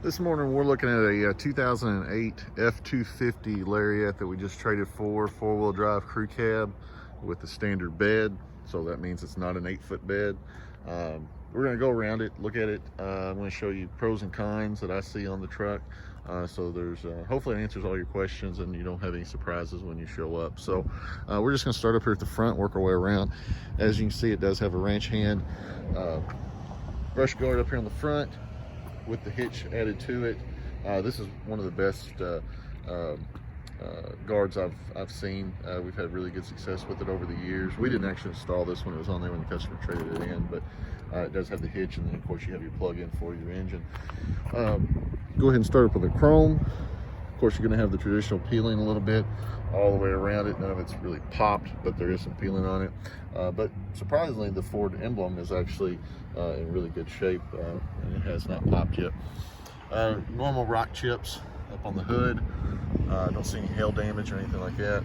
This morning we're looking at a 2008 F-250 Lariat that we just traded for, four-wheel drive crew cab with the standard bed. So that means it's not an 8-foot bed. We're gonna go around it, look at it. I'm gonna show you pros and cons that I see on the truck. So there's hopefully it answers all your questions and you don't have any surprises when you show up. So we're just gonna start up here at the front, work our way around. As you can see, it does have a wrench hand, brush guard up here on the front with the hitch added to it. This is one of the best guards I've seen. We've had really good success with it over the years. We didn't actually install this when it was on there when the customer traded it in, but it does have the hitch, and then of course you have your plug-in for your engine. Go ahead and start up with a chrome. Of course, you're going to have the traditional peeling a little bit all the way around it. None of it's really popped, but there is some peeling on it. But surprisingly, the Ford emblem is actually in really good shape, and it has not popped yet. Normal rock chips up on the hood. Don't see any hail damage or anything like that.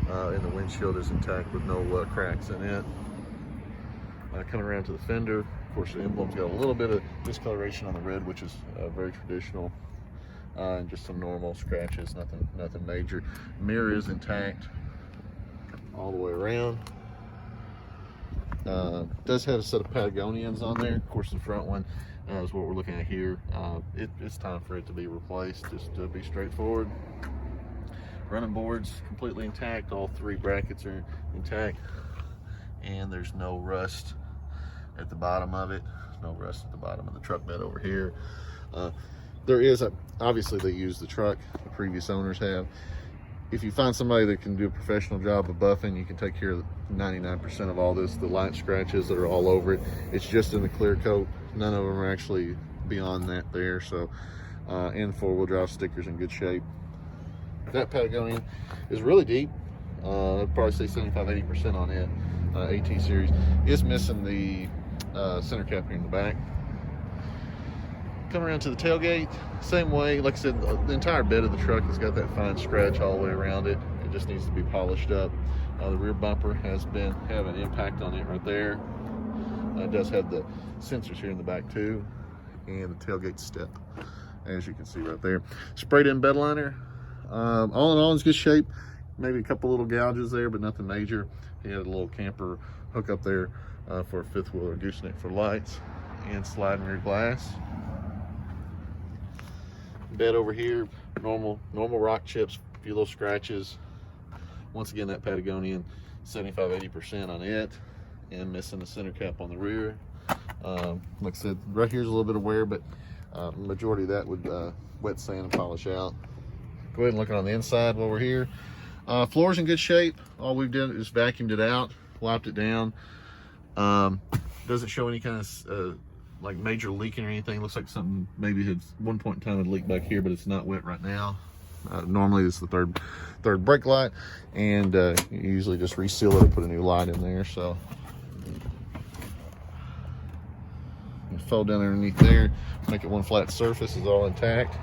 And the windshield is intact with no cracks in it. Coming around to the fender, of course, the emblem's got a little bit of discoloration on the red, which is very traditional. And just some normal scratches, nothing major. Mirror is intact all the way around. Does have a set of Patagonians on there. Of course, the front one is what we're looking at here. It's time for it to be replaced, just to be straightforward. Running boards completely intact. All three brackets are intact, and there's no rust at the bottom of it. No rust at the bottom of the truck bed over here. There is obviously they use the truck, the previous owners have. If you find somebody that can do a professional job of buffing, you can take care of 99% of all this. The light scratches that are all over it, it's just in the clear coat. None of them are actually beyond that there. So, and four-wheel drive stickers in good shape. That Patagonian is really deep. I'd probably say 75-80% on it. AT series is missing the center cap here in the back. Coming around to the tailgate, same way. Like I said, the entire bed of the truck has got that fine scratch all the way around it. It just needs to be polished up. The rear bumper has have an impact on it right there. It does have the sensors here in the back too, and the tailgate step, as you can see right there. Sprayed in bed liner. All in all, it's good shape. Maybe a couple little gouges there, but nothing major. He had a little camper hook up there for a fifth wheel or gooseneck for lights, and sliding rear glass. Bed over here, normal rock chips, a few little scratches. Once again, that Patagonian, 75-80% on it, and missing the center cap on the rear. Like I said, right here's a little bit of wear, but majority of that would wet sand and polish out. Go ahead and look on the inside while we're here. Floor's in good shape. All we've done is vacuumed it out, wiped it down. Doesn't show any kind of like major leaking or anything. Looks like something maybe had one point in time had leaked back here, but it's not wet right now. Normally this is the third brake light, and you usually just reseal it and put a new light in there. So you fold down underneath there, make it one flat surface, is all intact.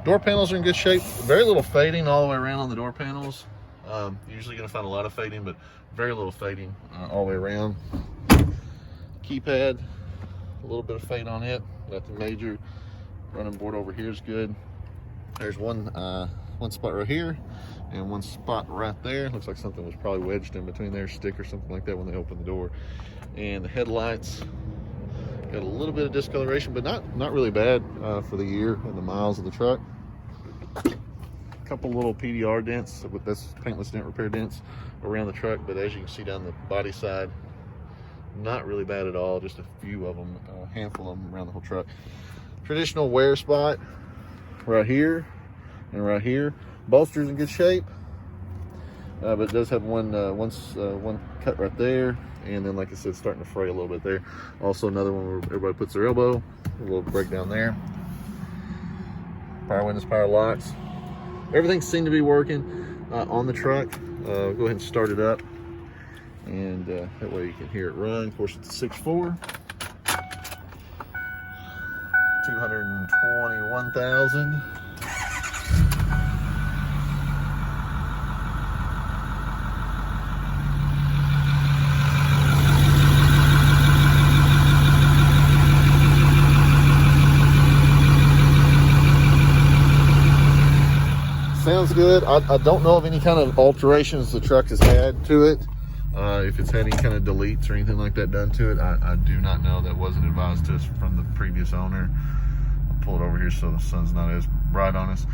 Door panels are in good shape. Very little fading all the way around on the door panels. You're usually going to find a lot of fading, but very little fading all the way around. Keypad, a little bit of fade on it, nothing major. Running board over here is good. There's one spot right here and one spot right there. Looks like something was probably wedged in between there, stick or something like that when they opened the door. And the headlights got a little bit of discoloration, but not really bad for the year and the miles of the truck. A couple little PDR dents, with this paintless dent repair dents around the truck, but as you can see down the body side, not really bad at all. Just a few of them, a handful of them around the whole truck. Traditional wear spot right here and right here. Bolster's in good shape, but it does have one cut right there, and then, like I said, starting to fray a little bit there. Also another one where everybody puts their elbow, a little breakdown there. Power windows, power locks. Everything seemed to be working on the truck. Go ahead and start it up, and that way you can hear it run. Of course, it's a 6.4, 221,000. sounds good. I don't know of any kind of alterations the truck has had to it. If it's had any kind of deletes or anything like that done to it, I do not know. That wasn't advised to us from the previous owner. I'll pull it over here so the sun's not as bright on us.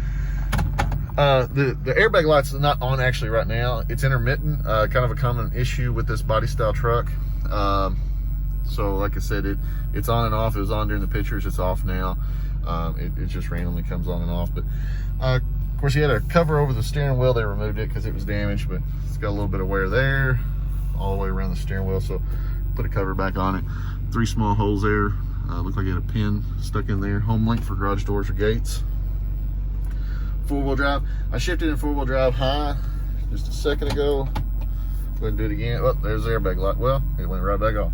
The airbag lights are not on actually right now. It's intermittent, kind of a common issue with this body style truck. So like I said, it's on and off. It was on during the pictures. It's off now. It just randomly comes on and off. But of course, you had a cover over the steering wheel. They removed it because it was damaged, but it's got a little bit of wear there all the way around the steering wheel. So put a cover back on it. 3 small holes there. Looked like it had a pin stuck in there. Home link for garage doors or gates. 4-wheel drive. I shifted in 4-wheel drive high just a second ago. Go ahead and do it again. Oh, there's the airbag light. Well, it went right back off.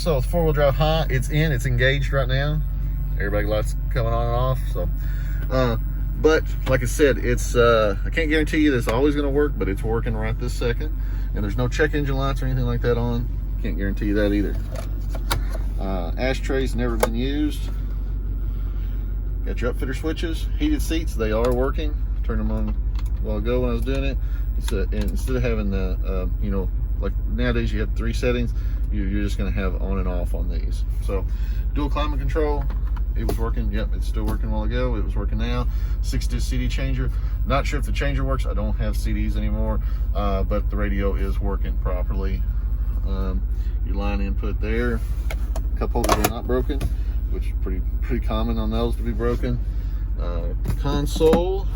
So it's 4-wheel drive high. It's engaged right now. Airbag lights coming on and off. So, but like I said, it's I can't guarantee you that it's always going to work, but it's working right this second. And there's no check engine lights or anything like that on. Can't guarantee you that either. Ashtrays never been used. Got your upfitter switches, heated seats. They are working. Turned them on a while ago when I was doing it. And instead of having the, you know, like nowadays you have 3 settings, you're just going to have on and off on these. So dual climate control. It was working. Yep, it's still working a while ago. It was working now. 6-disc CD changer. Not sure if the changer works. I don't have CDs anymore, but the radio is working properly. Your line input there. Cup holders are not broken, which is pretty common on those to be broken. Console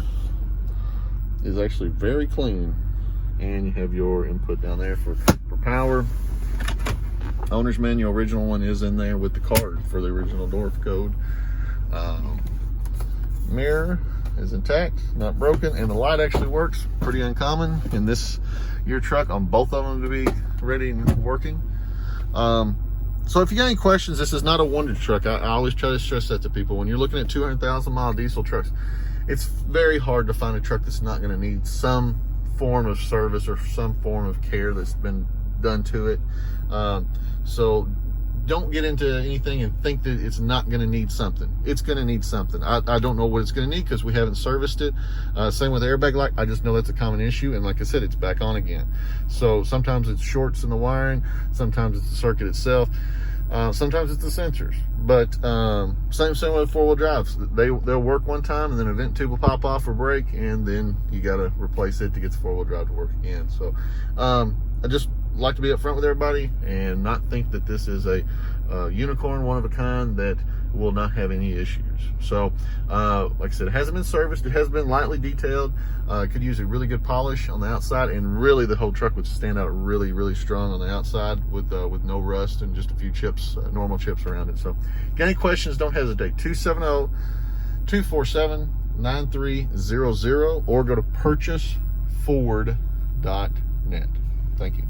is actually very clean, and you have your input down there for power. Owner's manual, original one, is in there with the card for the original door code. Mirror is intact, not broken, and the light actually works. Pretty uncommon in your truck on both of them to be ready and working. So if you got any questions, this is not a wonder truck. I always try to stress that to people. When you're looking at 200,000 mile diesel trucks, it's very hard to find a truck that's not going to need some form of service or some form of care that's been done to it. So don't get into anything and think that it's not going to need something. It's going to need something. I don't know what it's going to need because we haven't serviced it. Same with the airbag light. I just know that's a common issue, and like I said, it's back on again. So sometimes it's shorts in the wiring, sometimes it's the circuit itself, sometimes it's the sensors. But same with 4-wheel drives. They'll work one time, and then a vent tube will pop off or break, and then you got to replace it to get the 4-wheel drive to work again. So I just like to be upfront with everybody and not think that this is a unicorn, one of a kind that will not have any issues. So like I said, it hasn't been serviced. It has been lightly detailed. Could use a really good polish on the outside, and really the whole truck would stand out really strong on the outside with no rust and just a few chips, normal chips around it. So got any questions, don't hesitate. 270-247-9300 or go to purchaseford.net. Thank you.